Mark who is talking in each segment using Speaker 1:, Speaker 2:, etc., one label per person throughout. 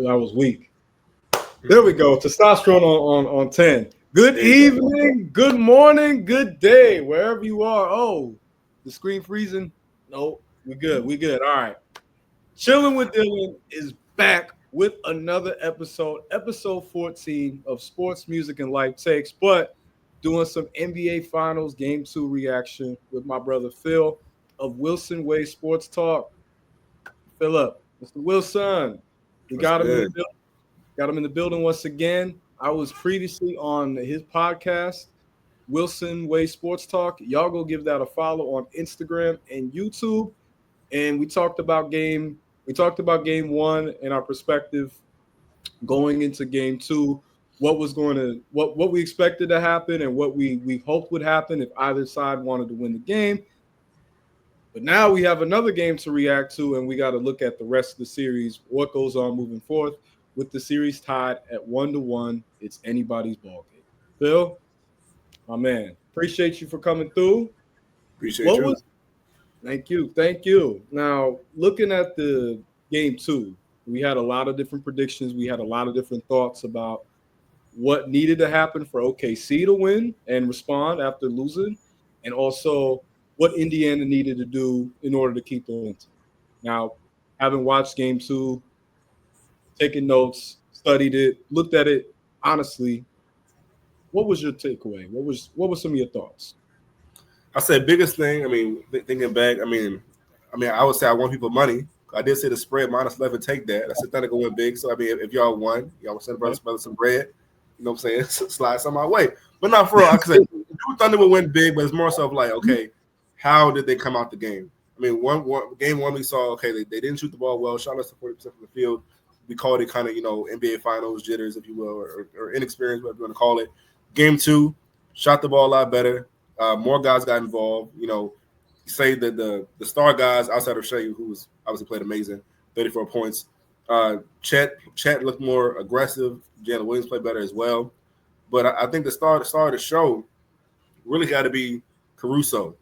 Speaker 1: I was weak. There we go. Testosterone on 10. Good evening, good morning, good day, wherever you are. Oh, the screen freezing? No, we good. We good. All right. Chillin with Dylan is back with another episode 14 of Sports, Music, and Life Takes, but doing some NBA Finals Game 2 reaction with my brother Phil of Wilson Way Sports Talk. Philip, Mr. Wilson, we
Speaker 2: That's
Speaker 1: got him in the
Speaker 2: good.
Speaker 1: building. Got him in the building once again. I was previously on his podcast, Wilson Way Sports Talk. Y'all go give that a follow on Instagram and YouTube. And we talked about game one and our perspective going into game two, what we expected to happen and what we hoped would happen if either side wanted to win the game. But now we have another game to react to, and we got to look at the rest of the series, what goes on moving forth. With the series tied at 1-1, it's anybody's ball game. Phil, my man, appreciate you for coming through.
Speaker 2: Appreciate you.
Speaker 1: Thank you. Now, looking at the game two, we had a lot of different predictions. We had a lot of different thoughts about what needed to happen for OKC to win and respond after losing, and also what Indiana needed to do in order to keep the momentum. Now, having watched game two, taken notes, studied it, looked at it honestly, what was your takeaway? What were some of your thoughts?
Speaker 2: I said biggest thing. I mean, thinking back. I would say I won people money. I did say the spread -11. Take that. I said Thunder go win big. So I mean, if y'all won, y'all would send brothers some bread. You know what I'm saying? Slide some my way. But not for real. I said Thunder would win big, but it's more so of like, okay, how did they come out the game? I mean, game one we saw, okay, they didn't shoot the ball well, shot less than 40% from the field. We called it kind of, NBA Finals jitters, if you will, or inexperience, whatever you want to call it. Game two, shot the ball a lot better. More guys got involved. Say that the star guys outside of Shea, who was obviously played amazing, 34 points. Chet looked more aggressive. Jalen Williams played better as well. But I think the star of the show really got to be Caruso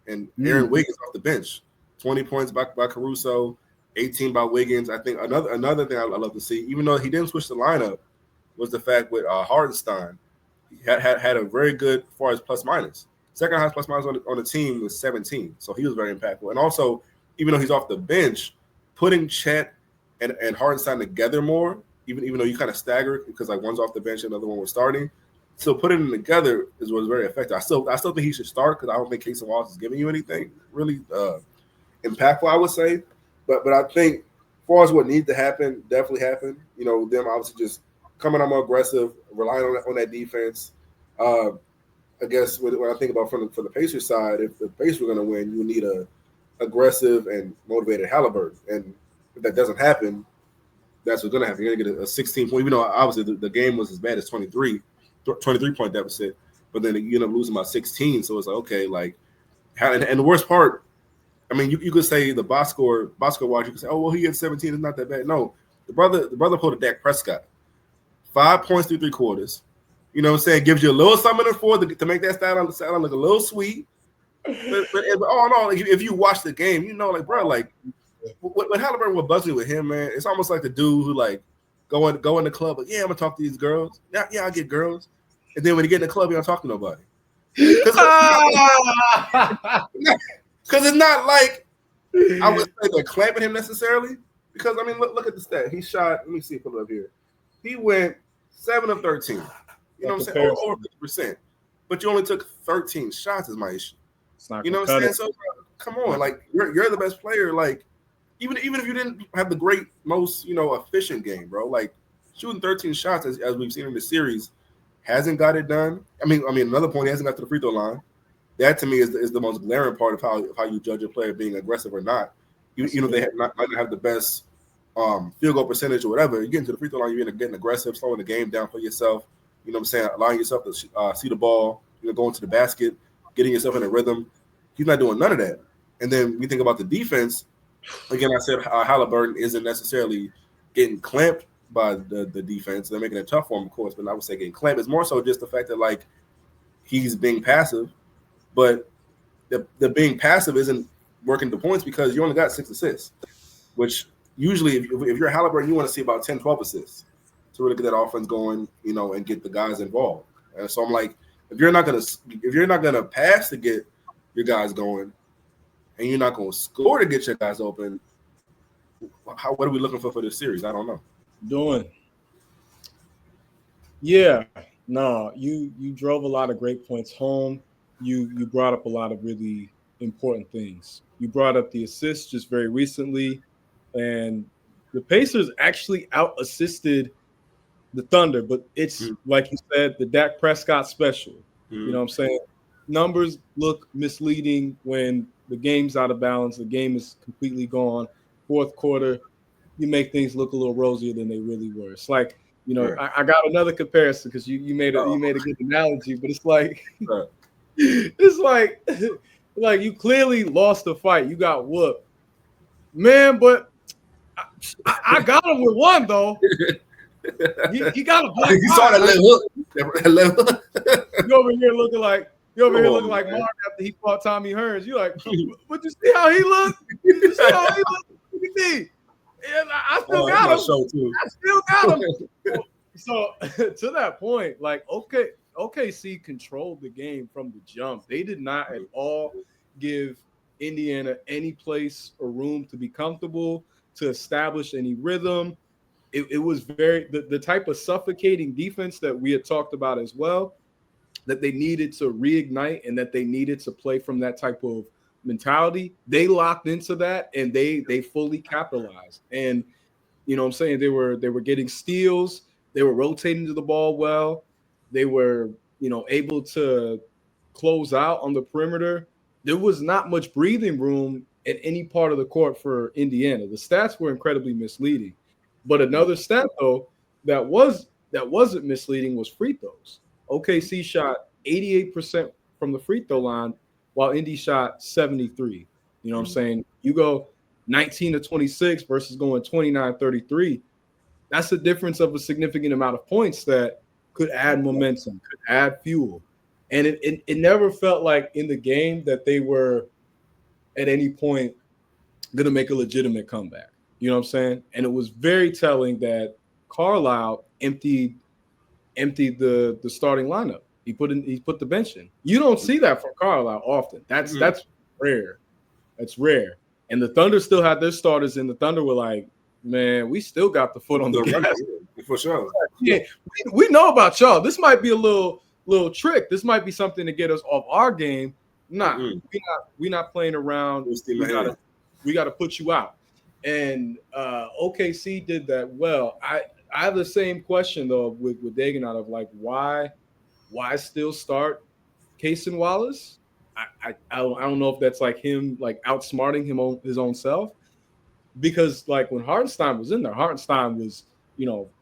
Speaker 2: and Aaron Wiggins off the bench. 20 points by Caruso, 18 by Wiggins. I think another thing I love to see, even though he didn't switch the lineup, was the fact with Hardenstein. He had a very good as far as plus minus. Second highest plus minus on the team was 17, so he was very impactful. And also, even though he's off the bench, putting Chet and Hardenstein together more, even though you kind of stagger because like one's off the bench and the other one was starting, so putting them together was very effective. I still think he should start because I don't think Casey Wallace is giving you anything really impactful, I would say. But I think as far as what needs to happen, definitely happened. Them obviously just coming out more aggressive, relying on that defense. I guess when I think about from the Pacers side, if the Pacers were going to win, you need a aggressive and motivated Halliburton. And if that doesn't happen, that's what's going to happen. You're going to get a 16 point, even though obviously the game was as bad as 23-point deficit, but then you end up losing by 16. So it's like, okay, like, and the worst part, I mean, you could say the box score watch, you could say, oh, well, he had 17, it's not that bad. No, the brother pulled a Dak Prescott. 5 points through 3 quarters. You know what I'm saying? Gives you a little something to make that stat look a little sweet. But all in all, if you watch the game, like, bro, like, when Halliburton was buzzing with him, man, it's almost like the dude who, like, go in the club, like, yeah, I'm going to talk to these girls. Yeah, I get girls. And then when you get in the club, you don't talk to nobody. Because it's not like I would say they're clamping him necessarily. Because, I mean, look at the stat. He shot, let me see, put it up here. He went 7 of 13. You know what I'm saying? Over 50%. But you only took 13 shots is my issue. You know what I'm saying? So come on, like you're the best player. Like even if you didn't have the great most efficient game, bro. Like shooting 13 shots as we've seen in the series hasn't got it done. I mean another point, he hasn't got to the free throw line. That to me is the most glaring part of how you judge a player being aggressive or not. They might not have the best field goal percentage or whatever. You get into the free throw line, you're getting aggressive, slowing the game down for yourself. You know what I'm saying? Allowing yourself to see the ball, going to the basket, getting yourself in a rhythm. He's not doing none of that. And then we think about the defense. Again, I said Halliburton isn't necessarily getting clamped by the defense. They're making it tough for him, of course, but I would say getting clamped. It's more so just the fact that, like, he's being passive, but the being passive isn't working the points because you only got 6 assists, which usually if you're Halliburton, you want to see about 10, 12 assists to really get that offense going, and get the guys involved. And so I'm like, if you're not gonna pass to get your guys going, and you're not gonna score to get your guys open, what are we looking for this series? I don't know.
Speaker 1: Doing. Yeah, no, you drove a lot of great points home. You brought up a lot of really important things. You brought up the assists just very recently, and the Pacers actually out assisted the Thunder, but it's like you said, the Dak Prescott special. You know what I'm saying? Numbers look misleading when the game's out of balance, the game is completely gone. Fourth quarter, you make things look a little rosier than they really were. It's like,
Speaker 2: Right.
Speaker 1: I got another comparison because you made a good analogy, but it's like it's like you clearly lost the fight. You got whooped. Man, but I got him with one though. He got a black.
Speaker 2: You saw that left hook.
Speaker 1: You over here looking like Mark after he fought Tommy Hearns. You like, but you see how he looked? You see how he looked? Look at me. And I still got him. I still got him. So to that point, like OKC controlled the game from the jump. They did not at all give Indiana any place or room to be comfortable, to establish any rhythm. It was very the type of suffocating defense that we had talked about as well, that they needed to reignite and that they needed to play from that type of mentality. They locked into that and they fully capitalized. And you know what I'm saying, they were getting steals, they were rotating to the ball well, they were, able to close out on the perimeter. There was not much breathing room at any part of the court for Indiana. The stats were incredibly misleading. But another stat though that wasn't misleading was free throws. OKC shot 88% from the free throw line while Indy shot 73. You know what I'm saying? You go 19 to 26 versus going 29-33. That's a difference of a significant amount of points that could add momentum, could add fuel. And it never felt like in the game that they were at any point going to make a legitimate comeback. You know what I'm saying? And it was very telling that Carlisle emptied the starting lineup. He put the bench in. You don't see that from Carlisle often. That's rare. That's rare. And the Thunder still had their starters, and the Thunder were like, man, we still got the foot on the gas.
Speaker 2: For sure.
Speaker 1: Yeah, we know about y'all. This might be a little trick. This might be something to get us off our game. Nah, we're not playing around. We gotta put you out. And OKC did that well. I have the same question though with Dagenot of like why still start Cason Wallace? I don't know if that's like him like outsmarting him on his own self, because like when Hartenstein was in there, Hartenstein was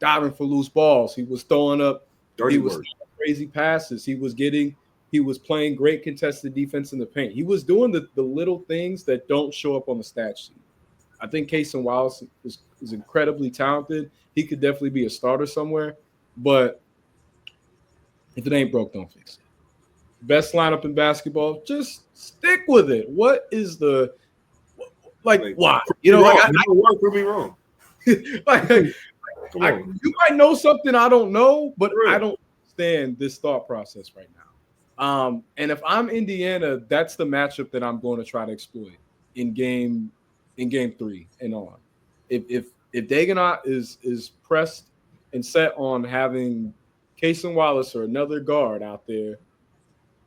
Speaker 1: diving for loose balls. He was throwing up crazy passes. He was playing great contested defense in the paint. He was doing the little things that don't show up on the stat sheet. I think Cason Wallace is incredibly talented. He could definitely be a starter somewhere, but if it ain't broke, don't fix it. Best lineup in basketball, just stick with it. What is the why?
Speaker 2: Prove me wrong.
Speaker 1: You might know something I don't know, but I don't understand this thought process right now. And if I'm Indiana, that's the matchup that I'm going to try to exploit in game 3 and on. If Dagenot is pressed and set on having Cason Wallace or another guard out there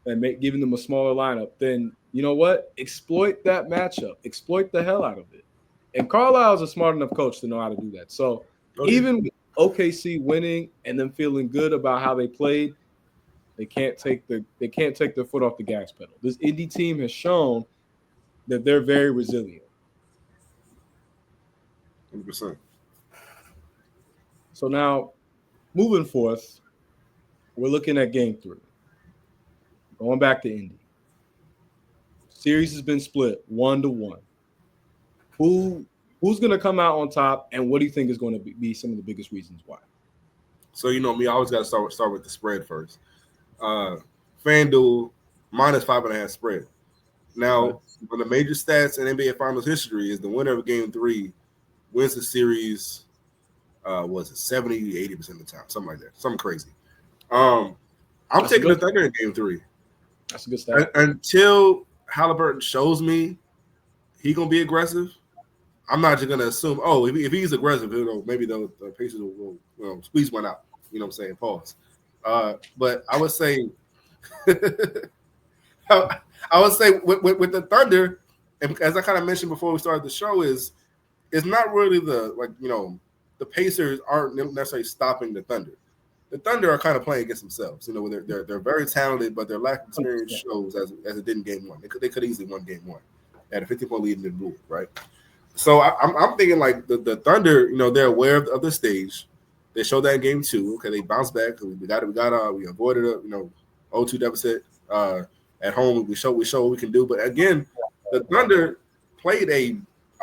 Speaker 1: and giving them a smaller lineup, then you know what? Exploit that matchup. Exploit the hell out of it. And Carlisle's a smart enough coach to know how to do that. So even with OKC winning and them feeling good about how they played, they can't take their foot off the gas pedal. This Indy team has shown that they're very resilient.
Speaker 2: 100%.
Speaker 1: So now, moving forth, we're looking at game 3. Going back to Indy. Series has been split 1-1. Who's going to come out on top, and what do you think is going to be some of the biggest reasons why?
Speaker 2: So you know me, I always got to start with the spread first. FanDuel -5.5 spread. Now, one of the major stats in NBA Finals history is the winner of Game 3 wins the series. Was it 70, 80% of the time, something like that, something crazy. I'm
Speaker 1: That's a
Speaker 2: taking the
Speaker 1: good.
Speaker 2: Thunder in Game 3
Speaker 1: That's a good stat.
Speaker 2: until Halliburton shows me he gonna be aggressive. I'm not just gonna assume. Oh, if he's aggressive, maybe the Pacers will squeeze one out. You know what I'm saying? Pause. But I would say, I would say with the Thunder, and as I kind of mentioned before we started the show, is it's not really the Pacers aren't necessarily stopping the Thunder. The Thunder are kind of playing against themselves. They're very talented, but their lack of experience shows as it did in Game 1. They could easily won Game 1. They had a 50-point lead and then blew it, right? So I'm thinking like the Thunder, they're aware of the stage. They showed that in Game 2. Okay, they bounced back. We avoided a 0-2 deficit at home. We show what we can do. But again, the Thunder played I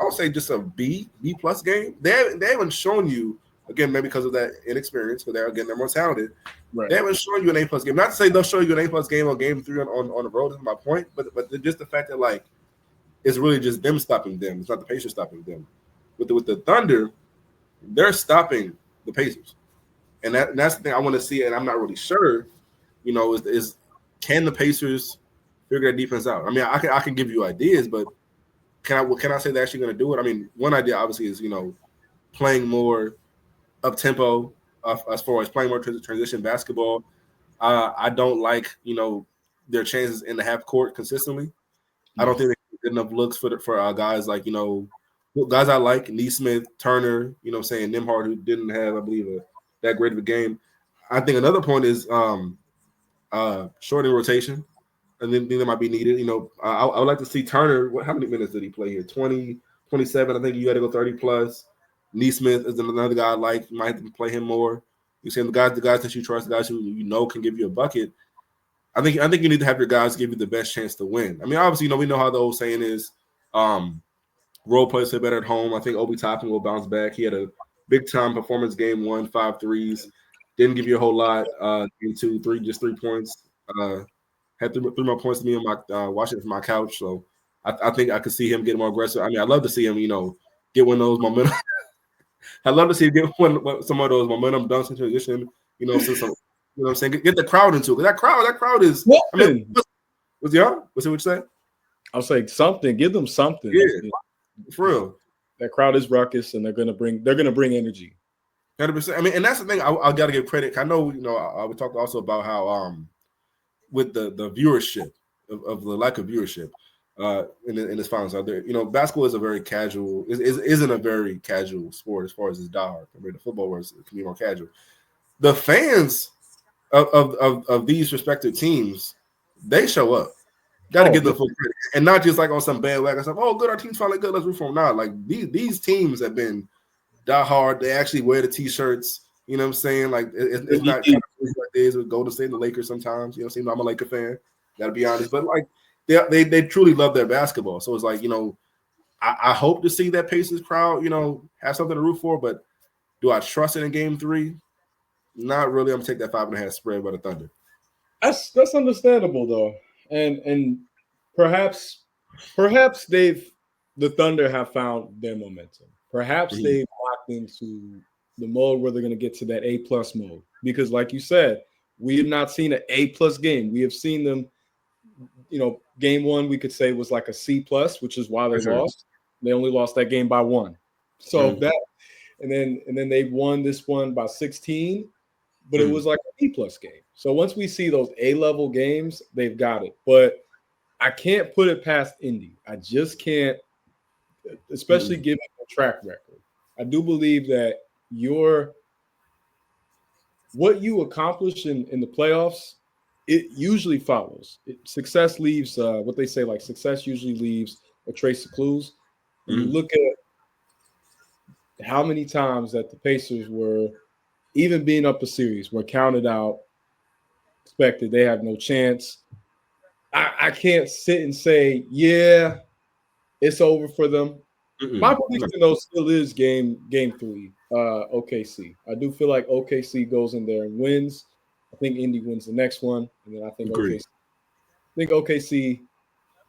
Speaker 2: would say just a B plus game. They haven't shown you, again, maybe because of that inexperience, because they're more talented. Right. They haven't shown you an A plus game. Not to say they'll show you an A plus game on Game 3 on the road. Is my point. But just the fact that like it's really just them stopping them. It's not the Pacers stopping them. With the Thunder, they're stopping the Pacers, and that's the thing I want to see. And I'm not really sure. Is can the Pacers figure that defense out? I mean, I can give you ideas, but can I say they're actually going to do it? I mean, one idea obviously is playing more up tempo as far as playing more transition basketball. I don't like their chances in the half court consistently. I don't think they get good enough looks for guys like guys I like Neesmith, Turner, saying Nimhard, who didn't have, I believe, that great of a game. I think another point is shortening rotation. And then that might be needed. I would like to see Turner. How many minutes did he play here? 20, 27. I think you got to go 30 plus. Neesmith is another guy I like. You might have to play him more. You see the guys that you trust, the guys who can give you a bucket. I think you need to have your guys give you the best chance to win. I mean, obviously, we know how the old saying is, role players play better at home. I think Obi Toppin will bounce back. He had a big time performance Game 1, 5 threes. Didn't give you a whole lot. Game 2, just 3 points. Had three more points to me on my watching it from my couch. So I think I could see him getting more aggressive. I mean, I'd love to see him, get one of those momentum. I'd love to see him get some of those momentum dunks in transition. Some, what I'm saying, get the crowd into it. That crowd is. I mean, what's what you say?
Speaker 1: I'll say something. Give them something.
Speaker 2: Yeah, for real.
Speaker 1: That crowd is ruckus, and they're gonna bring energy.
Speaker 2: 100%. I mean, and that's the thing. I got to give credit. I know, I would talk also about how with the viewership of the lack of viewership in this finals out there. Basketball is a very casual. Isn't a very casual sport as far as it's diehard. I mean, the football works can be more casual. The fans of these respective teams, they show up. Got to give them full credit, and not just like on some bandwagon stuff. Oh, good, our team's finally good. Let's root for them. Nah, like these teams have been diehard. They actually wear the t-shirts. You know what I'm saying? Like it's not kind of like days with Golden State and the Lakers sometimes. I'm a Laker fan. Gotta be honest, but like they truly love their basketball. So it's like I hope to see that Pacers crowd have something to root for. But do I trust it in Game 3? Not really. I'm gonna take that 5.5 spread by the Thunder.
Speaker 1: That's understandable though, and perhaps the Thunder have found their momentum. Perhaps they've locked into the mode where they're going to get to that A plus mode, because like you said, we have not seen an A plus game. We have seen them, Game 1 we could say was like a C plus, which is why they lost. They only lost that game by 1. So and then they won this one by 16, but it was like an A plus game. So once we see those A level games, they've got it. But I can't put it past Indy. I just can't, especially given the track record. I do believe that what you accomplish in the playoffs, it usually follows. Success leaves what they say, like success usually leaves a trace of clues. And you look at how many times that the Pacers were, even being up a series, were counted out, expected they have no chance. I can't sit and say, yeah, it's over for them. My prediction, though, still is game 3, OKC. I do feel like OKC goes in there and wins. I think Indy wins the next one, and then I think OKC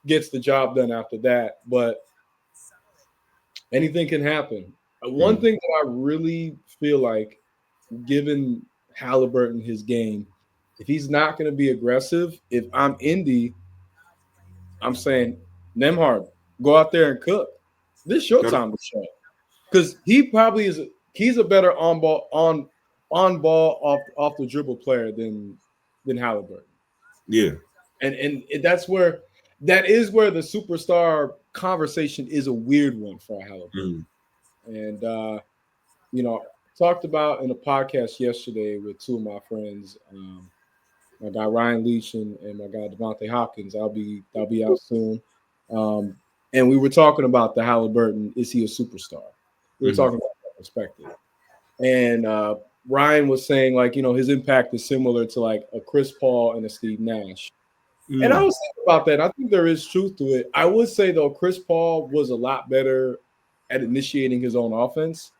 Speaker 1: gets the job done after that. But anything can happen. One thing that I really feel like, given Halliburton his game, if he's not going to be aggressive, if I'm Indy, I'm saying Nemhard, go out there and cook. This is your
Speaker 2: No, no,
Speaker 1: time to show, because he probably is. He's a better on ball off the dribble player than Halliburton,
Speaker 2: yeah.
Speaker 1: and that is where the superstar conversation is a weird one for Halliburton,
Speaker 2: Mm.
Speaker 1: and talked about in a podcast yesterday with two of my friends, my guy Ryan Leach and my guy Devontae Hopkins. I'll be out soon. Um, and we were talking about the Halliburton. Is he a superstar? We were
Speaker 2: Mm-hmm.
Speaker 1: talking about that perspective. And Ryan was saying, like, his impact is similar to like a Chris Paul and a Steve Nash. And I
Speaker 2: Mm.
Speaker 1: was thinking about that. I think there is truth to it. I would say though, Chris Paul was a lot better at initiating his own offense,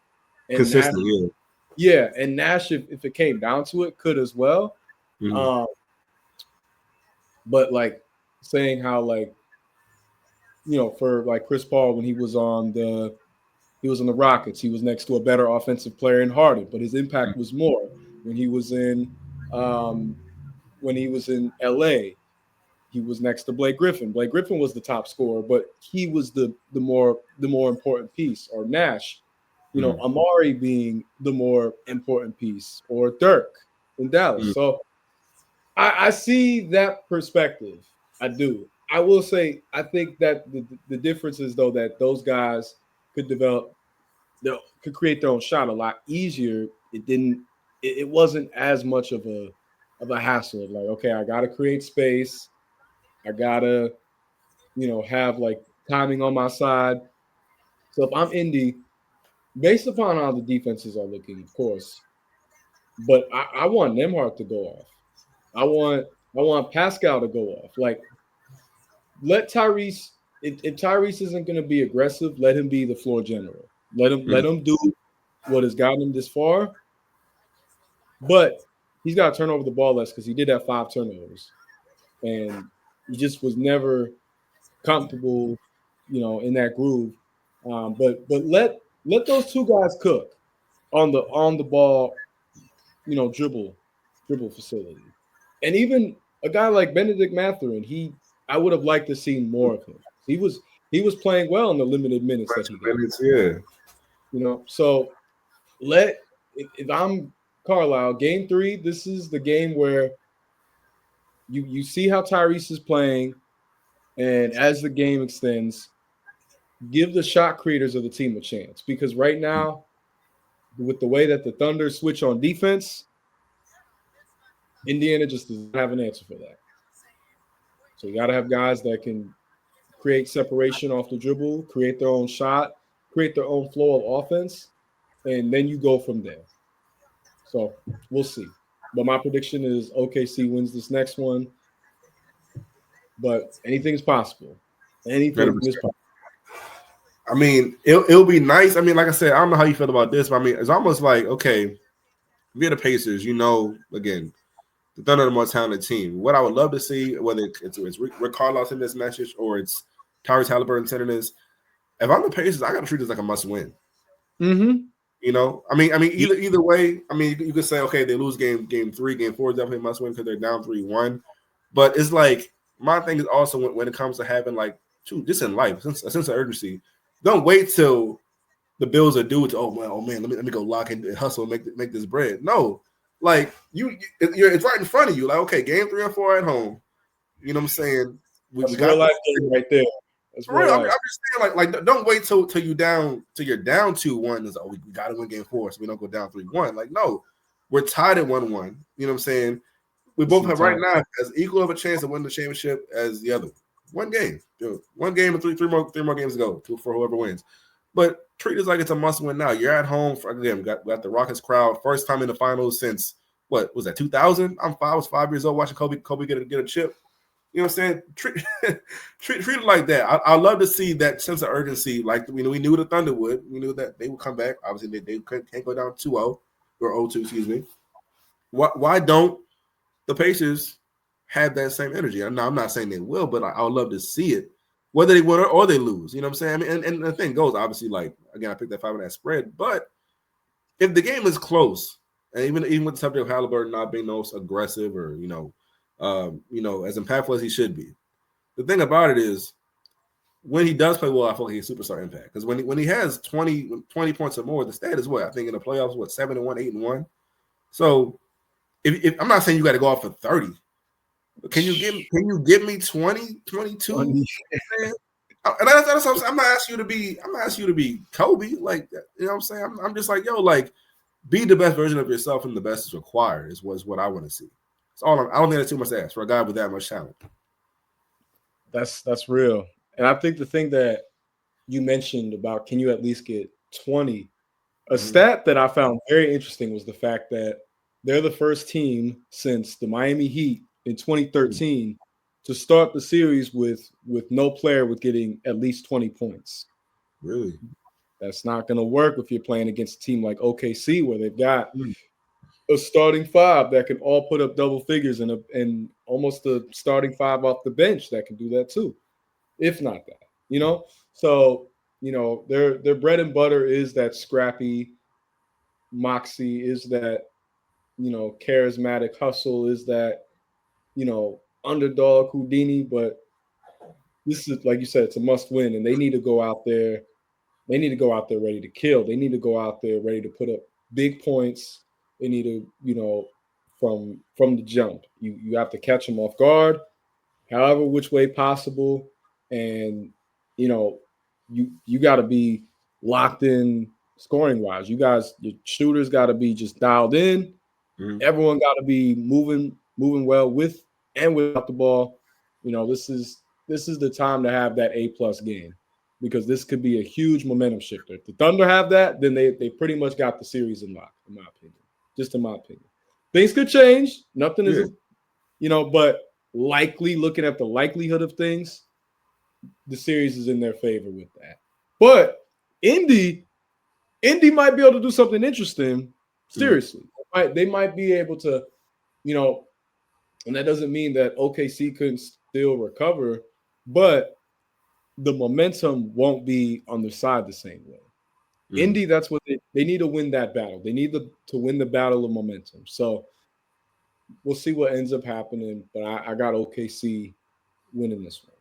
Speaker 1: and Nash,
Speaker 2: Consistent, yeah.
Speaker 1: yeah, and Nash, if it came down to it, could as well.
Speaker 2: Mm-hmm.
Speaker 1: Um, but like saying how like for like Chris Paul when he was on the Rockets, he was next to a better offensive player in Harden, but his impact was more when he was in um, LA. He was next to Blake Griffin. Blake Griffin was the top scorer, but he was the more important piece. Or Nash,
Speaker 2: Mm-hmm.
Speaker 1: Amari being the more important piece, or Dirk in Dallas. So I see that perspective. I do. I will say I think that the difference is though that those guys could develop, could create their own shot a lot easier. It didn't. It wasn't as much of a hassle of like, okay, I got to create space. I gotta have like timing on my side. So if I'm Indy, based upon how the defenses are looking, of course, but I want Nemhart to go off. I want Pascal to go off. Like, let Tyrese. If Tyrese isn't going to be aggressive, let him be the floor general. Let him do what has gotten him this far. But he's got to turn over the ball less because he did have 5 turnovers, and he just was never comfortable, in that groove. But let those two guys cook on the ball, dribble facility, and even a guy like Benedict Mathurin. I would have liked to see more of him. He was playing well in the limited minutes that he got.
Speaker 2: Minutes, yeah.
Speaker 1: So if I'm Carlisle, game 3, this is the game where you see how Tyrese is playing, and as the game extends, give the shot creators of the team a chance, because right now, with the way that the Thunder switch on defense, Indiana just does not have an answer for that. So you got to have guys that can create separation off the dribble, create their own shot, create their own flow of offense, and then you go from there. So we'll see. But my prediction is OKC wins this next one. But anything's possible. Anything is
Speaker 2: 100%.
Speaker 1: possible.
Speaker 2: I mean, it'll be nice. I mean, like I said, I don't know how you feel about this, but I mean, it's almost like, okay, we're the Pacers, again, the Thunder are the more talented team. What I would love to see, whether it's Rick Carlisle in this message or it's Tyrese Halliburton sending this, if I'm the Pacers, I got to treat this like a must win.
Speaker 1: Mm-hmm.
Speaker 2: I mean, either way. I mean, you could say, okay, they lose game 3, game 4 is definitely a must win because they're down 3-1. But it's like, my thing is also when it comes to having like, just in life, a sense of urgency. Don't wait till the bills are due to, oh man, let me go lock in and hustle and make this bread. No, like it's right in front of you. Like, okay, game 3 and 4 at home. You know what I'm saying? We
Speaker 1: That's
Speaker 2: got
Speaker 1: real life game right there. That's
Speaker 2: for real.
Speaker 1: real
Speaker 2: I'm
Speaker 1: life.
Speaker 2: just saying, like don't wait till you're down 2-1. Is we got to win game 4 so we don't go down 3-1. Like, no, we're tied at 1-1. You know what I'm saying? We both have right now as equal of a chance to win the championship as the other. One game, one game and three more games to go for whoever wins. But treat it like it's a must win now. You're at home. We got the Rockets crowd. First time in the finals since, what was that, 2000? I was 5 years old watching Kobe get a chip. You know what I'm saying? Treat it like that. I love to see that sense of urgency. Like, we knew the Thunder would. We knew that they would come back. Obviously, they can't go down 2-0 or 0-2, excuse me. Why don't the Pacers have that same energy? I'm not saying they will, but I would love to see it. whether they win or they lose. You know what I'm saying? I mean, and the thing goes, obviously, like again, I picked that 5 on that spread, but if the game is close, and even with the subject of Halliburton not being most aggressive or as impactful as he should be, the thing about it is when he does play well, I feel like he's superstar impact. Because when he has 20 points or more, the stat is what I think in the playoffs, 7-1, 8-1. So if I'm not saying you got to go off for 30, but can you give me 20, 22? And that's what I'm not asking you to be Kobe. Like, you know what I'm saying? I'm just like, yo, like, be the best version of yourself, and the best is required is what I want to see. It's all. I don't think that's too much to ask for a guy with that much talent.
Speaker 1: That's real. And I think the thing that you mentioned about can you at least get 20, a stat that I found very interesting was the fact that they're the first team since the Miami Heat in 2013 to start the series with no player with getting at least 20 points.
Speaker 2: Really?
Speaker 1: That's not going to work if you're playing against a team like OKC where they've got a starting five that can all put up double figures and almost a starting five off the bench that can do that too, if not that. So their bread and butter is that scrappy moxie, is that charismatic hustle, is that underdog Houdini. But this is, like you said, it's a must win, and they need to go out there. They need to go out there ready to kill. They need to go out there ready to put up big points. They need to, from the jump. You have to catch them off guard, however which way possible, and you got to be locked in scoring wise. You guys, your shooters got to be just dialed in. Everyone got to be moving well with and without the ball. This is the time to have that A+ game, because this could be a huge momentum shifter. If the Thunder have that, then they pretty much got the series in lock, in my opinion. Just in my opinion. Things could change. Nothing is, but likely, looking at the likelihood of things, the series is in their favor with that. But Indy might be able to do something interesting. Seriously. They might be able to, and that doesn't mean that OKC couldn't still recover, but the momentum won't be on their side the same way. Indy, that's what they need to win that battle. They need to win the battle of momentum. So we'll see what ends up happening, but I got OKC winning this one.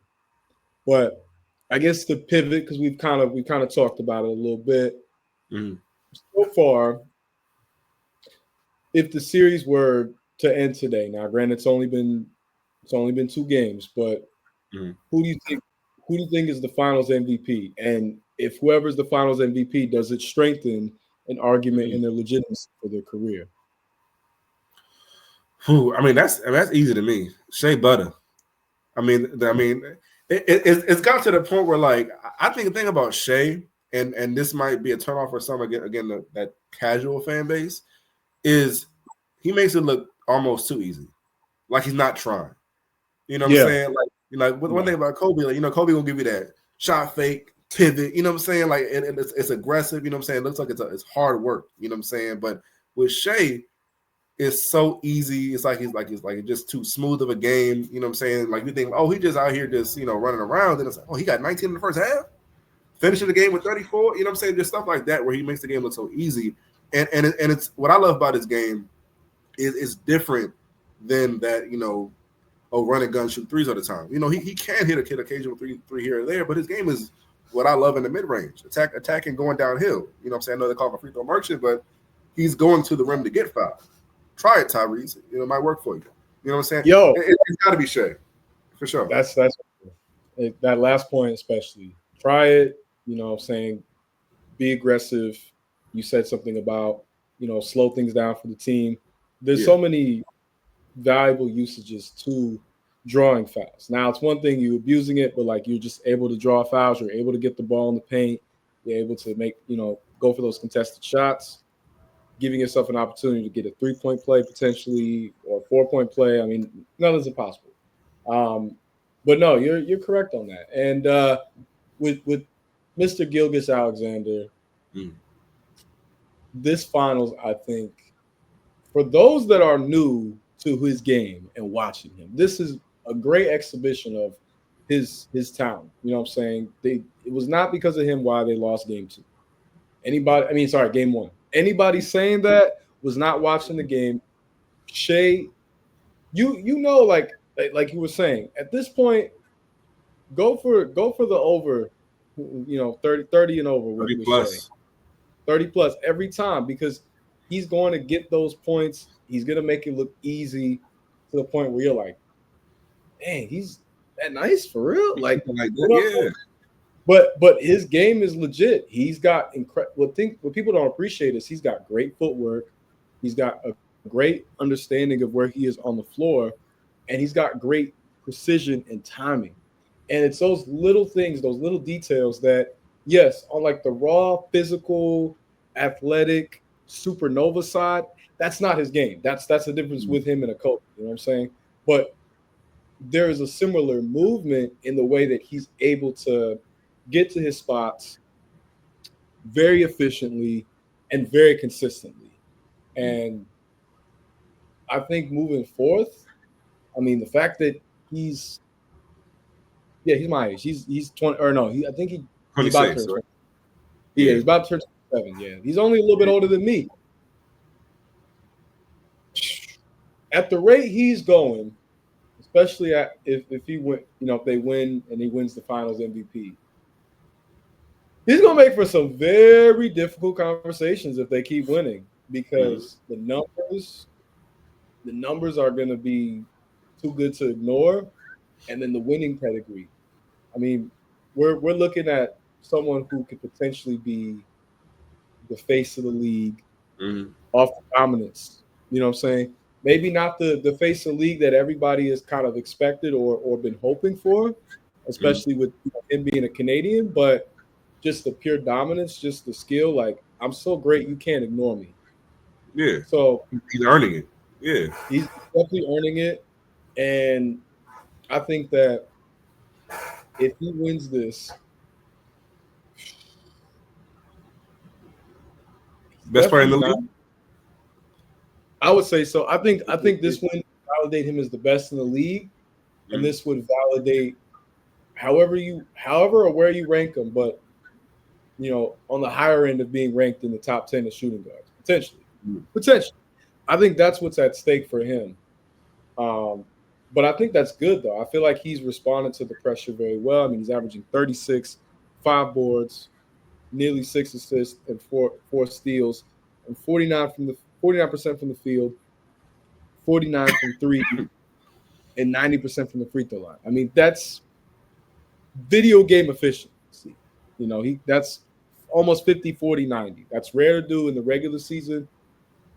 Speaker 1: But I guess to pivot, because we kind of talked about it a little bit. So far, if the series were to end today, now granted it's only been 2 games, but who do you think is the Finals MVP? And if whoever's the Finals MVP, does it strengthen an argument in their legitimacy for their career?
Speaker 2: I mean, that's easy to me. Shea Butter. It's got to the point where, like, I think the thing about Shea, and this might be a turnoff for some again that casual fan base, is he makes it look almost too easy, like he's not trying. You know what I'm saying? Like, one thing about Kobe, like, Kobe will give you that shot fake, pivot. You know what I'm saying? Like, it's aggressive. You know what I'm saying? It looks like it's hard work. You know what I'm saying? But with Shea, it's so easy. It's like he's just too smooth of a game. You know what I'm saying? Like, you think, oh, he just out here just running around, and it's like, oh, he got 19 in the first half, finishing the game with 34. You know what I'm saying? Just stuff like that where he makes the game look so easy. And it's what I love about his game is it's different than that. Run and gun, shoot threes all the time. He can hit an occasional three here or there, but his game is what I love in the mid range, attacking, going downhill. You know what I'm saying? I know they call him a free throw merchant, but he's going to the rim to get fouled. Try it, Tyrese. It might work for you. You know what I'm saying?
Speaker 1: Yo,
Speaker 2: it's got to be Shea, for sure.
Speaker 1: That's that last point especially. Try it. Saying be aggressive. You said something about slow things down for the team. There's so many valuable usages to drawing fouls. Now, it's one thing you abusing it, but like you're just able to draw fouls. You're able to get the ball in the paint. You're able to make go for those contested shots, giving yourself an opportunity to get a 3-point play potentially or a 4-point play. I mean, none is impossible. But no, you're correct on that. And with Mr. Gilgeous-Alexander, this finals, I think, for those that are new to his game and watching him, this is a great exhibition of his talent. You know what I'm saying? It was not because of him why they lost game 2. Game 1. Anybody saying that was not watching the game. Shea, you know, like you were saying, at this point, go for the over, 30 and over with,
Speaker 2: 30
Speaker 1: Shea.
Speaker 2: plus.
Speaker 1: 30 plus every time because he's going to get those points. He's going to make it look easy to the point where you're like, dang, he's that nice for real. Like,
Speaker 2: Something like that. Yeah.
Speaker 1: but his game is legit. He's got incredible. What people don't appreciate is he's got great footwork. He's got a great understanding of where he is on the floor, and he's got great precision and timing. And it's those little things, those little details that, yes, on like the raw, physical, athletic, supernova side, that's not his game. That's the difference with him and a coach. You know what I'm saying? But there is a similar movement in the way that he's able to get to his spots very efficiently and very consistently. And I think moving forth, I mean, the fact that he's my age. He's 20 or no, I think he's about to
Speaker 2: 26,
Speaker 1: turn
Speaker 2: right?
Speaker 1: 20. Yeah, he's about to turn 27. Yeah. He's only a little bit older than me. At the rate he's going, especially if he win, if they win and he wins the finals MVP, he's gonna make for some very difficult conversations if they keep winning because the numbers are gonna be too good to ignore, and then the winning pedigree. I mean, we're looking at someone who could potentially be the face of the league off the dominance. You know what I'm saying? Maybe not the face of the league that everybody has kind of expected or been hoping for, especially with him being a Canadian, but just the pure dominance, just the skill. Like, I'm so great, you can't ignore me.
Speaker 2: Yeah.
Speaker 1: So
Speaker 2: he's earning it. Yeah.
Speaker 1: He's definitely earning it. And I think that if he wins this,
Speaker 2: best player in the league.
Speaker 1: I would say so. I think this win validate him as the best in the league, and this would validate however or where you rank him, but on the higher end of being ranked in the top 10 of shooting guards potentially. I think that's what's at stake for him. But I think that's good though. I feel like he's responded to the pressure very well. I mean, he's averaging 36, 5 boards, nearly 6 assists, and four steals, and 49% from the field, 49 from 3, and 90% from the free throw line. I mean, that's video game efficiency. That's almost 50, 40, 90. That's rare to do in the regular season.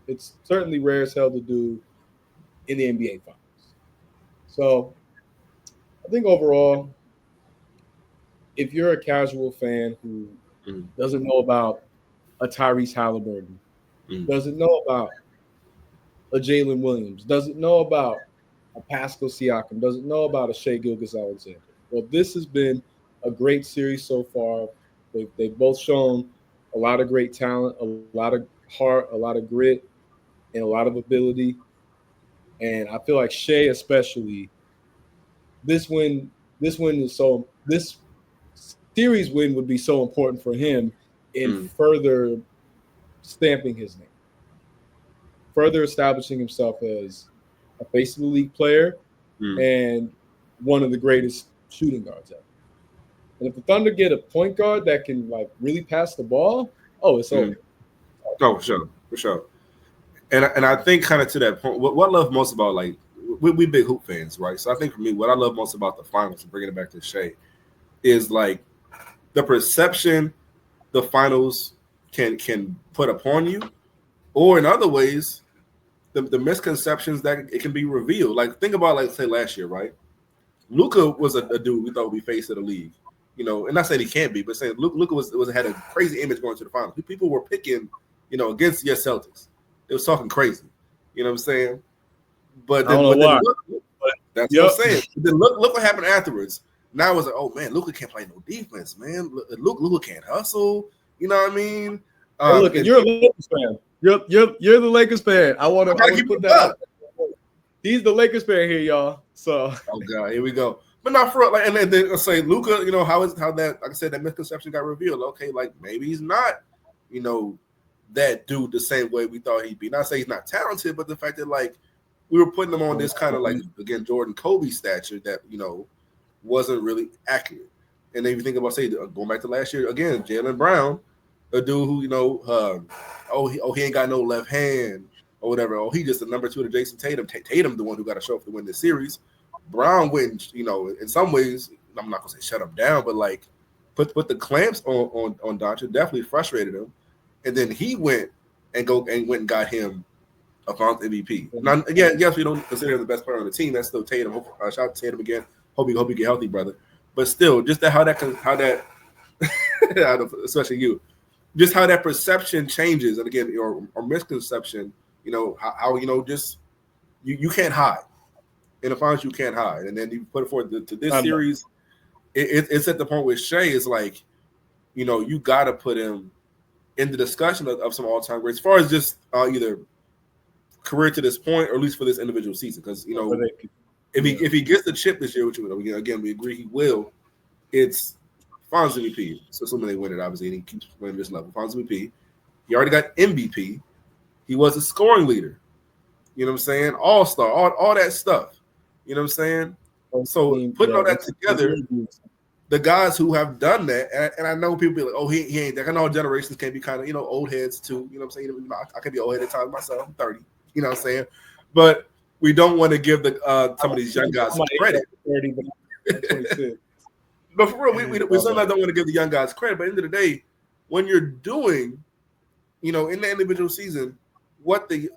Speaker 1: It's certainly rare as hell to do in the NBA Finals. So I think overall, if you're a casual fan who doesn't know about a Tyrese Halliburton, doesn't know about a Jalen Williams, doesn't know about a Pascal Siakam, doesn't know about a Shai Gilgeous-Alexander, well, this has been a great series so far. They've both shown a lot of great talent, a lot of heart, a lot of grit, and a lot of ability. And I feel like Shai, especially, this series win would be so important for him in further stamping his name, further establishing himself as a face of the league player and one of the greatest shooting guards ever. And if the Thunder get a point guard that can really pass the ball, it's over.
Speaker 2: Oh, for sure. And I think kind of to that point, what I love most about we big hoop fans, right? So I think for me, what I love most about the finals, and bringing it back to Shai, is the perception the finals can put upon you, or in other ways, the misconceptions that it can be revealed. Think about say last year, right? Luka was a dude we thought would be face of the league, and not saying he can't be, but saying Luka had a crazy image going to the finals. People were picking, against your Celtics. It was talking crazy. You know what I'm saying? But then, that's what I'm saying. But then look what happened afterwards. Now it was like, oh man, Luka can't play no defense, man. Luka can't hustle. You know what I mean?
Speaker 1: Look, and you're a Lakers fan. You're the Lakers fan. I want to put that out. He's the Lakers fan here, y'all. So
Speaker 2: oh god, here we go. But not for like, and then let's say Luka, you know, how that, like I said, that misconception got revealed. Okay, like maybe he's not, you know, that dude the same way we thought he'd be. Not say he's not talented, but the fact that like we were putting him on this kind of like again Jordan Kobe stature that you know wasn't really accurate. And then if you think about say going back to last year again, Jaylen Brown, a dude who you know, he ain't got no left hand or whatever. Oh, he just the number 2 to Jason Tatum. Tatum the one who got to show up to win this series. Brown went, you know, in some ways, I'm not gonna say shut him down, but like put the clamps on Doncic, definitely frustrated him. And then he went and got him a Finals MVP. Now again, yes, we don't consider him the best player on the team. That's still Tatum. Shout out to Tatum again. Hope you get healthy, brother. But still, just how that especially you, just how that perception changes, and again, or misconception, you know, how you know, just you can't hide. In the finals, you can't hide. And then you put it forward to this series, it's at the point where Shea is like, you know, you got to put him in the discussion of some all-time greats as far as just either career to this point or at least for this individual season. Because, you know, if he gets the chip this year, which again, we agree he will, it's Finals MVP. So assuming they win it, obviously, and he keeps winning this level. Finals MVP. He already got MVP. He was a scoring leader. You know what I'm saying? All-star, all that stuff. You know what I'm saying? So putting all that together, the guys who have done that, and I know people be like, oh, he ain't there. I know generations can be kind of, you know, old heads too. You know what I'm saying? I can be old head at times myself. I'm 30. You know what I'm saying? But we don't want to give some of these young guys credit. 30, but for real, we sometimes don't want to give the young guys credit. But at the end of the day, when you're doing, you know, in the individual season, what the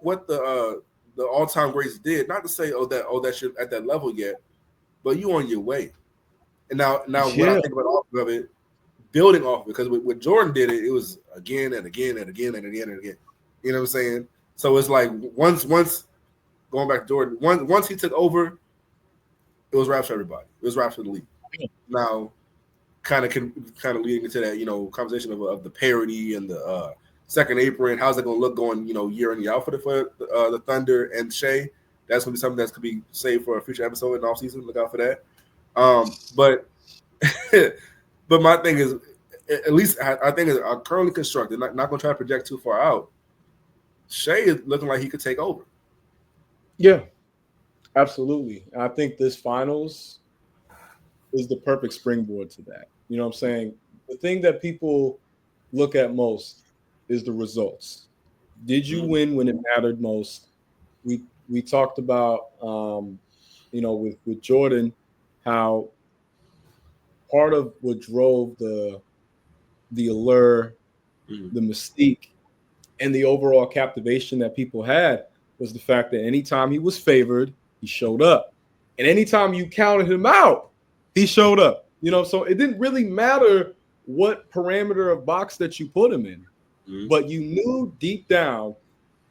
Speaker 2: all-time greats did, not to say that should at that level yet, but you on your way. And now what I think about all of it, building off of it, because when Jordan did it, it was again and again and again and again and again. You know what I'm saying? So it's like once going back to Jordan, once he took over, it was raps for everybody. It was raps for the league. Now, kind of leading into that, you know, conversation of the parity and the second apron. How's it going to look going, you know, year in year out for the Thunder and Shea? That's going to be something that's going to be saved for a future episode in the offseason. Look out for that. But but my thing is, at least I think it's currently constructed. Not going to try to project too far out. Shea is looking like he could take over.
Speaker 1: Yeah, absolutely. I think this finals is the perfect springboard to that. You know what I'm saying? The thing that people look at most is the results. Did you win when it mattered most? We talked about, you know, with Jordan, how part of what drove the allure, the mystique, and the overall captivation that people had was the fact that anytime he was favored, he showed up. And anytime you counted him out, he showed up. You know, so it didn't really matter what parameter of box that you put him in. But you knew deep down,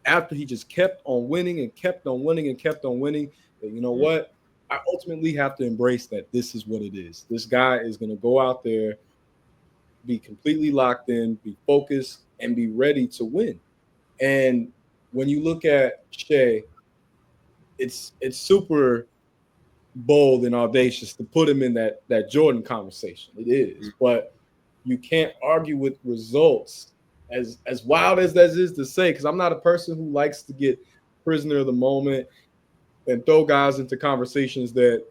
Speaker 1: after he just kept on winning and kept on winning and kept on winning, that, you know what? I ultimately have to embrace that this is what it is. This guy is going to go out there, be completely locked in, be focused, and be ready to win. And when you look at Shea, it's super bold and audacious to put him in that Jordan conversation. It is, but you can't argue with results. As wild as that is to say, because I'm not a person who likes to get prisoner of the moment and throw guys into conversations that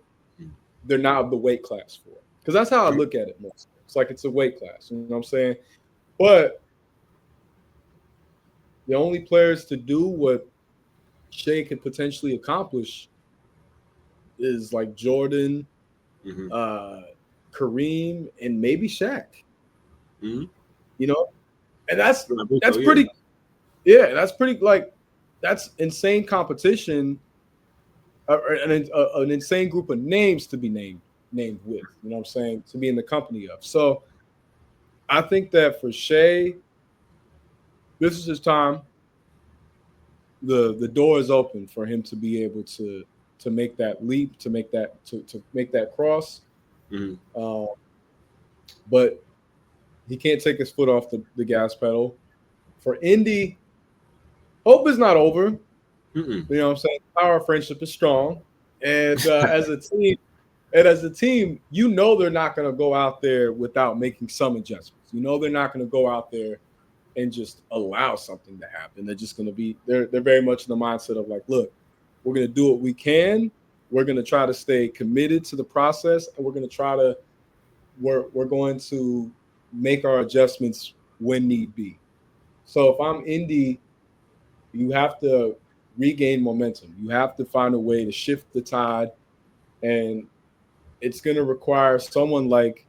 Speaker 1: they're not of the weight class for. Because that's how I look at it most. It's like it's a weight class. You know what I'm saying? But the only players to do what Shea could potentially accomplish is like Jordan, Kareem, and maybe Shaq. You know? And that's pretty, that's pretty, like, that's insane competition, an insane group of names to be named with, you know what I'm saying, to be in the company of. So I think that for Shea, this is his time. The door is open for him to be able to make that leap, to make that cross. But he can't take his foot off the gas pedal. For Indy, hope is not over. You know what I'm saying? Our friendship is strong. And as a team, And as a team, you know they're not going to go out there without making some adjustments. You know they're not going to go out there and just allow something to happen. They're just going to be they're very much in the mindset of like, look, we're going to do what we can. We're going to try to stay committed to the process, and we're going to try to we're going to make our adjustments when need be. So if I'm Indy, you have to regain momentum. You have to find a way to shift the tide, and it's going to require someone like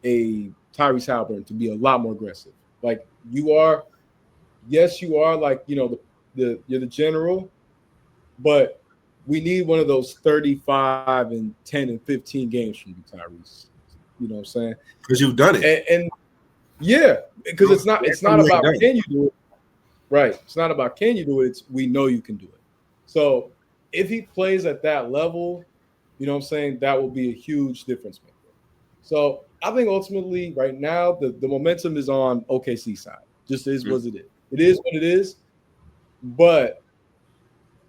Speaker 1: a Tyrese Halliburton to be a lot more aggressive. Like you are, yes, you are like the you're the general, but we need one of those 35 and 10 and 15 games from you, Tyrese. You know what I'm saying?
Speaker 2: Because you've done it.
Speaker 1: And yeah, because it's not about can you do it. Right. It's not about can you do it. It's we know you can do it. So if he plays at that level, you know what I'm saying, that will be a huge difference maker. So I think ultimately right now the momentum is on OKC side. Just is what it is. It is what it is, but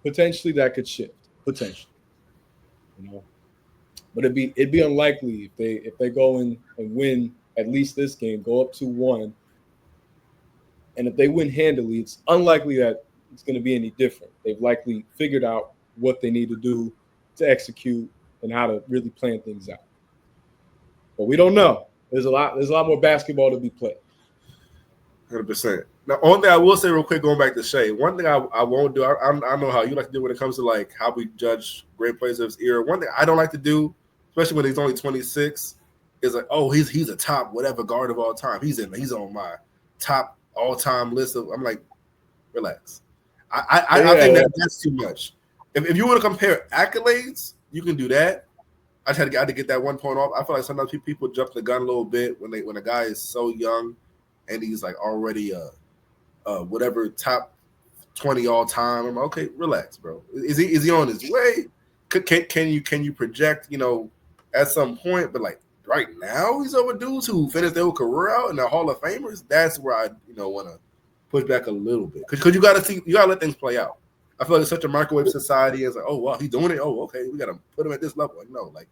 Speaker 1: potentially that could shift. Potentially. You know. But it'd be unlikely if they go in and win at least this game, go up 2-1. And if they win handily, it's unlikely that it's going to be any different. They've likely figured out what they need to do to execute and how to really plan things out. But we don't know. There's a lot more basketball to be played.
Speaker 2: 100%. Now, one thing I will say real quick, going back to Shea, one thing I won't do, I know how you like to do when it comes to like how we judge great players of his era. One thing I don't like to do, especially when he's only 26, is like, oh, he's a top whatever guard of all time. He's on my top all-time list of. I'm like, relax. I think that's too much. If you want to compare accolades, you can do that. I had to get that 1 point off. I feel like sometimes people jump the gun a little bit when a guy is so young and he's like already whatever top 20 all time. I'm like, okay, relax, bro. Is he on his way? Can you project, at some point? But like right now, he's over dudes who finished their whole career out and they're Hall of Famers. That's where I want to push back a little bit because you got to let things play out. I feel like it's such a microwave society. It's like, oh wow, he's doing it. Oh, okay, we got to put him at this level. Like, no, like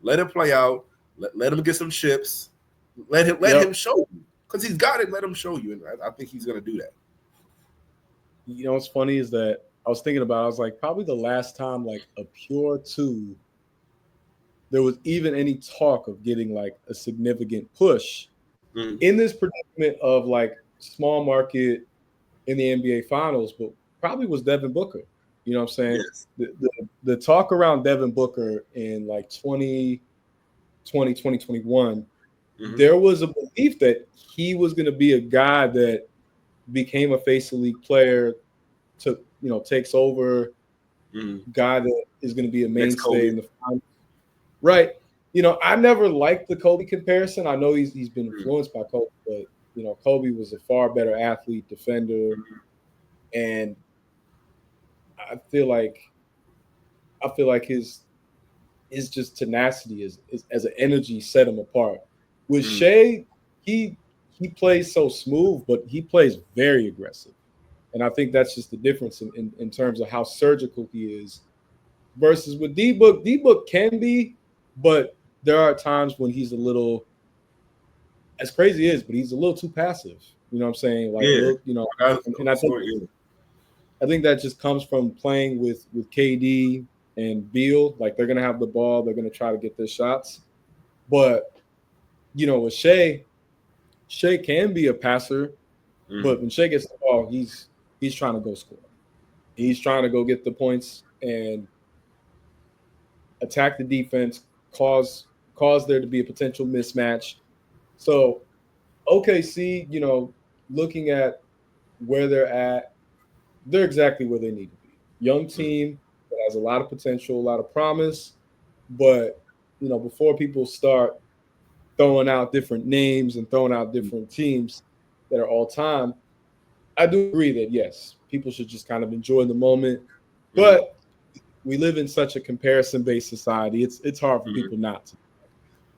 Speaker 2: let him play out. Let him get some chips. Let him show you because he's got it. Let him show you, and I think he's gonna do that.
Speaker 1: You know what's funny is that I was thinking about. I was like, probably the last time like a pure 2, there was even any talk of getting like a significant push in this predicament of like small market in the NBA Finals, but probably was Devin Booker. You know what I'm saying? Yes. The talk around Devin Booker in like 2020, 2021, there was a belief that he was going to be a guy that became a face of league player, takes over, guy that is going to be a mainstay in the finals. Right. I never liked the Kobe comparison. I know he's been influenced by Kobe, but Kobe was a far better athlete, defender, and I feel like his just tenacity is as an energy set him apart. With Shea, he plays so smooth, but he plays very aggressive, and I think that's just the difference in terms of how surgical he is. Versus with D-Book, D-Book can be, but there are times when he's a little, as crazy as, but he's a little too passive. You know what I'm saying? Like, and I think that just comes from playing with KD and Beal. Like, they're going to have the ball. They're going to try to get their shots. But, with Shea can be a passer. But when Shea gets the ball, he's trying to go score. He's trying to go get the points and attack the defense, cause there to be a potential mismatch. So OKC, looking at where they're at, they're exactly where they need to be. Young team that has a lot of potential, a lot of promise, but before people start throwing out different names and throwing out different teams that are all time, I do agree that yes, people should just kind of enjoy the moment. But we live in such a comparison-based society. It's hard for people not to.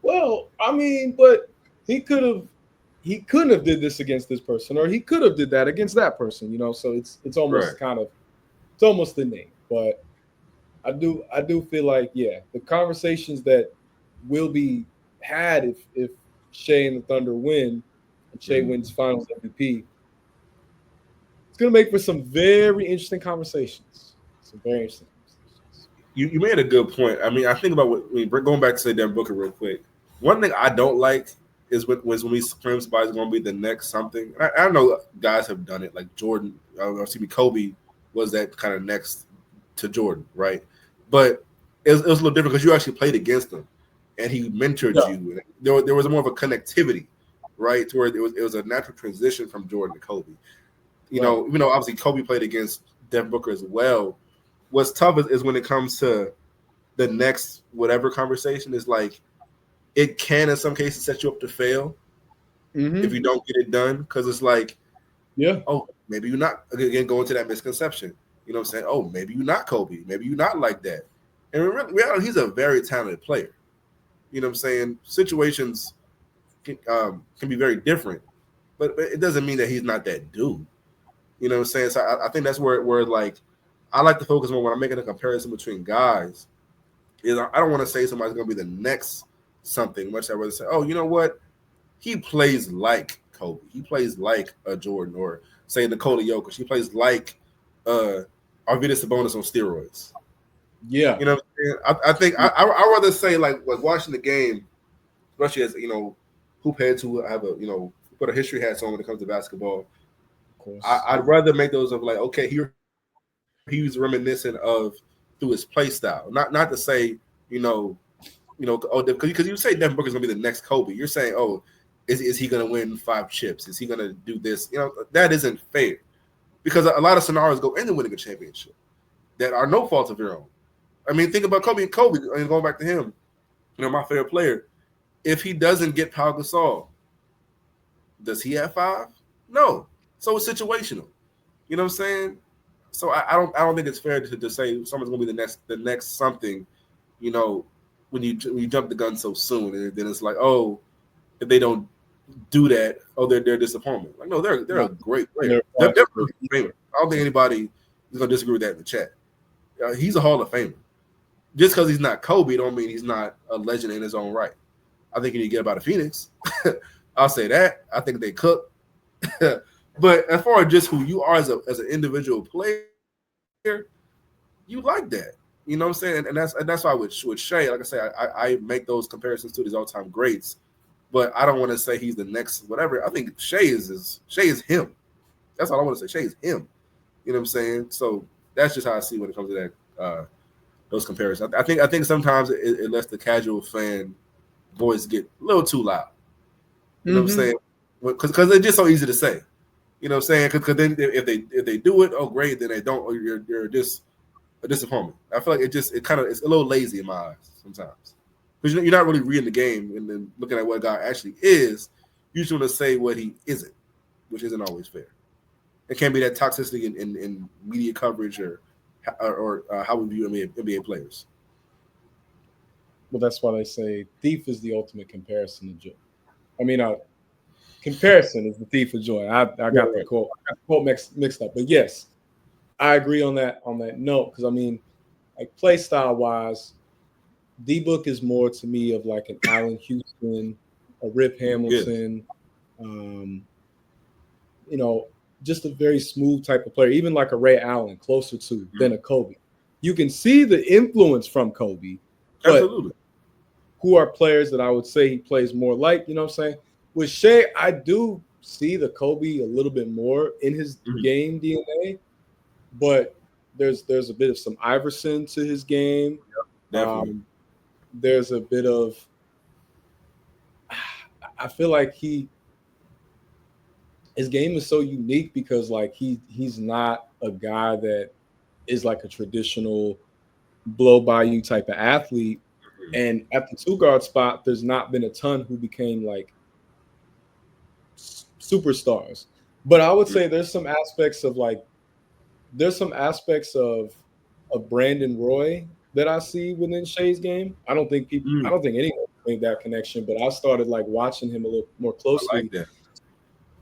Speaker 1: Well, I mean, but he couldn't have did this against this person, or he could have did that against that person, So it's almost it's almost the name. But I do feel like, yeah, the conversations that will be had if Shea and the Thunder win and Shea wins Finals MVP, it's gonna make for some very interesting conversations. Some very interesting conversations.
Speaker 2: You made a good point. I mean, I think about going back to say Devin Booker real quick. One thing I don't like is when we claim somebody's going to be the next something. I know guys have done it, like Jordan, excuse me, Kobe was that kind of next to Jordan, right? But it was a little different because you actually played against him, and he mentored
Speaker 1: Yeah.
Speaker 2: you. There was more of a connectivity, right? To where it was a natural transition from Jordan to Kobe.
Speaker 1: Right.
Speaker 2: Even though obviously Kobe played against Devin Booker as well. What's tough is when it comes to the next whatever conversation is like it can in some cases set you up to fail if
Speaker 1: Mm-hmm.
Speaker 2: you don't get it done because it's like,
Speaker 1: Yeah.
Speaker 2: oh, maybe you're not again going to that misconception. You know what I'm saying? Oh, maybe you're not Kobe. Maybe you're not like that. And in reality, he's a very talented player. You know what I'm saying? Situations can be very different, but it doesn't mean that he's not that dude. You know what I'm saying? So I think that's where like I like to focus on when I'm making a comparison between guys. Is I don't want to say somebody's going to be the next something. Much I rather say, oh, you know what? He plays like Kobe. He plays like a Jordan, or say Nikola Jokic. He plays like Arvidas Sabonis on steroids.
Speaker 1: Yeah.
Speaker 2: You know what I'm saying? I think I rather say like watching the game, especially as hoop heads who have put a history hats on when it comes to basketball.
Speaker 1: Of course.
Speaker 2: I'd rather make those of like, okay, he's reminiscent of through his play style. Not to say, because you say Devin Booker's gonna be the next Kobe. You're saying, oh, is he gonna win 5 chips? Is he gonna do this? That isn't fair. Because a lot of scenarios go into winning a championship that are no fault of your own. I mean, think about Kobe. And going back to him, my favorite player. If he doesn't get Pau Gasol, does he have 5? No. So it's situational. You know what I'm saying? So I don't think it's fair to say someone's gonna be the next something. You know, when you jump the gun so soon, and then it's like, oh, if they don't do that, oh, they're a disappointment. Like, no, they're a
Speaker 1: Not
Speaker 2: great player.
Speaker 1: near
Speaker 2: They're
Speaker 1: five.
Speaker 2: really famous. I don't think anybody is gonna disagree with that in the chat. He's a Hall of Famer. Just because he's not Kobe, don't mean he's not a legend in his own right. I think you need to get about a Phoenix. I'll say that. I think they cook. But as far as just who you are as an individual player, you like that. You know what I'm saying? And that's why with Shea, like I say, I make those comparisons to these all-time greats. But I don't want to say he's the next whatever. I think Shea is him. That's all I want to say. Shea is him. You know what I'm saying? So that's just how I see when it comes to that those comparisons. I think sometimes it lets the casual fan voice get a little too loud. You know what I'm
Speaker 1: Mm-hmm.
Speaker 2: saying? Because it's just so easy to say. You know what I'm saying? Because then if they do it, oh great. Then they don't. Or you're just a disappointment. I feel like it's a little lazy in my eyes sometimes. Because you're not really reading the game and then looking at what a guy actually is. You just want to say what he isn't, which isn't always fair. It can't be that toxicity in media coverage or how we view NBA players.
Speaker 1: Well, that's why they say thief is the ultimate comparison to joy. I mean, comparison is the thief of joy. I got the
Speaker 2: Right.
Speaker 1: quote mixed up, but yes, I agree on that note because I mean, like play style wise, D Book is more to me of like an Allen Houston, a Rip
Speaker 2: Yes.
Speaker 1: Hamilton, um, you know, just a very smooth type of player, even like a Ray Allen, closer to than a Kobe. You can see the influence from Kobe, but
Speaker 2: Absolutely.
Speaker 1: who are players that I would say he plays more like, you know what I'm saying? With Shea, I do see the Kobe a little bit more in his
Speaker 2: Mhm.
Speaker 1: game DNA, but there's a bit of some Iverson to his game.
Speaker 2: Definitely.
Speaker 1: There's a bit of I feel like his game is so unique because like he's not a guy that is like a traditional blow by you type of athlete. And at the two guard spot, there's not been a ton who became like superstars. But I would say there's some aspects of Brandon Roy that I see within Shea's game. I
Speaker 2: Mm,
Speaker 1: don't think anyone made that connection, but I started like watching him a little more
Speaker 2: I like
Speaker 1: closely,
Speaker 2: that.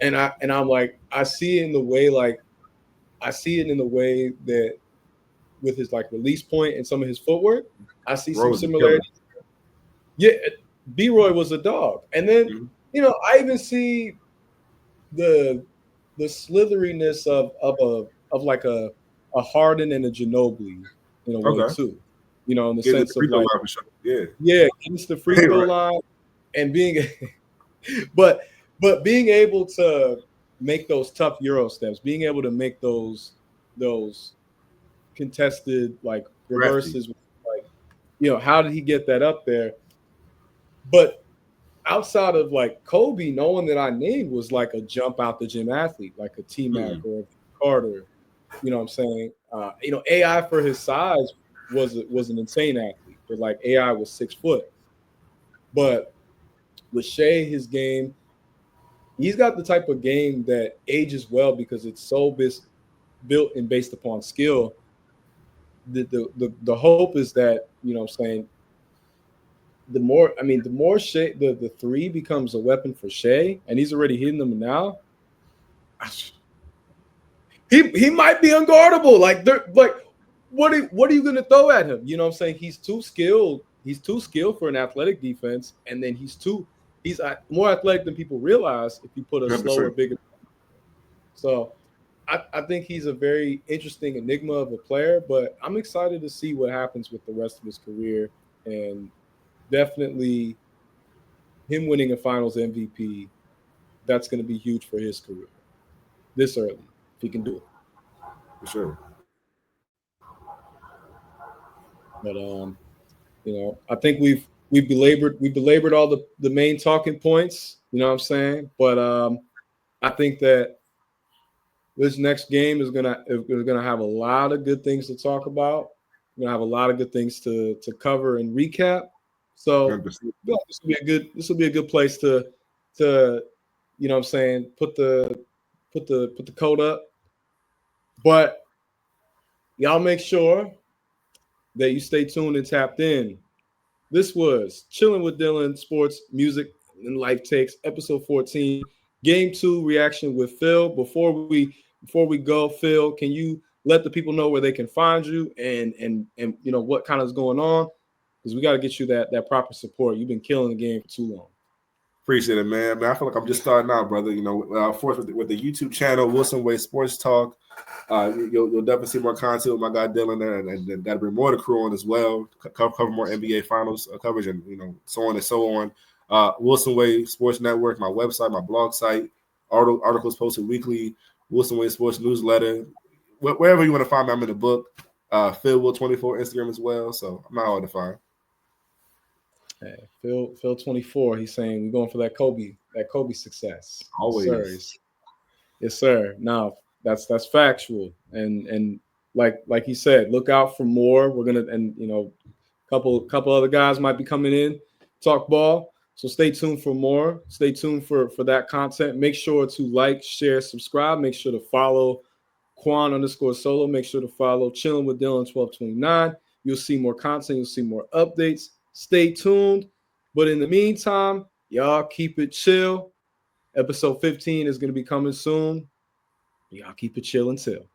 Speaker 1: and I'm like I see it in the way that with his like release point and some of his footwork. I see some
Speaker 2: Rose is killing.
Speaker 1: similarities. Yeah, B-Roy was a dog. And then,
Speaker 2: Mhm.
Speaker 1: I even see the slitheriness of like a Harden and a Ginobili in a way
Speaker 2: Okay.
Speaker 1: too. In the
Speaker 2: Getting the
Speaker 1: sense of
Speaker 2: free throw
Speaker 1: like,
Speaker 2: line for sure. Yeah.
Speaker 1: yeah, against the free throw
Speaker 2: Right.
Speaker 1: line and being but being able to make those tough Euro steps, being able to make those contested like
Speaker 2: Crafty.
Speaker 1: reverses, like how did he get that up there? But outside of like Kobe, no one that I named was like a jump out the gym athlete, like a T Mac
Speaker 2: Mm.
Speaker 1: or a Carter. You know what I'm saying? AI for his size was an insane athlete, but like AI was 6 foot. But with Shea, his game, he's got the type of game that ages well because it's so built and based upon skill. The hope is that what I'm saying, the more Shea, the three becomes a weapon for Shea, and he's already hitting them now. He might be unguardable. Like they're like, what are you gonna throw at him? You know what I'm saying? He's too skilled. He's too skilled for an athletic defense, and then he's more athletic than people realize if you put a slower,
Speaker 2: 100%.
Speaker 1: bigger. So I think he's a very interesting enigma of a player, but I'm excited to see what happens with the rest of his career, and definitely him winning a Finals MVP. That's going to be huge for his career this early if he can do it.
Speaker 2: For sure.
Speaker 1: But I think we belabored all the main talking points. You know what I'm saying? But I think that this next game is gonna have a lot of good things to talk about. We're gonna have a lot of good things to cover and recap. So
Speaker 2: 100%.
Speaker 1: this will be a good place to what I'm saying, put the code up. But y'all make sure that you stay tuned and tapped in. This was Chilling with Dylan, Sports, Music, and Life Takes, episode 14, Game 2 reaction with Phil. Before we go, Phil, can you let the people know where they can find you and what kind of is going on? Because we got to get you that proper support. You've been killing the game for too long.
Speaker 2: Appreciate it, man. I feel like I'm just starting out, brother. Of course, with the YouTube channel, Wilson Way Sports Talk. You'll definitely see more content with my guy Dylan there, and got to bring more of the crew on as well. Cover more NBA Finals coverage, and so on and so on. Wilson Way Sports Network, my website, my blog site, articles posted weekly. Wilson Way Sports newsletter. Wherever you want to find me, I'm in the book. Phil Will 24 Instagram as well. So I'm not hard to find.
Speaker 1: Hey, Phil 24. He's saying we're going for that Kobe success.
Speaker 2: Always.
Speaker 1: Yes, sir. Yes, sir. Now that's factual, and like he said, look out for more. We're gonna and couple other guys might be coming in, talk ball. So stay tuned for more. Stay tuned for that content. Make sure to like, share, subscribe. Make sure to follow Quan_solo. Make sure to follow Chilling with Dylan 1229. You'll see more content. You'll see more updates. Stay tuned. But in the meantime, y'all keep it chill. Episode 15 is going to be coming soon. Y'all keep it chill until.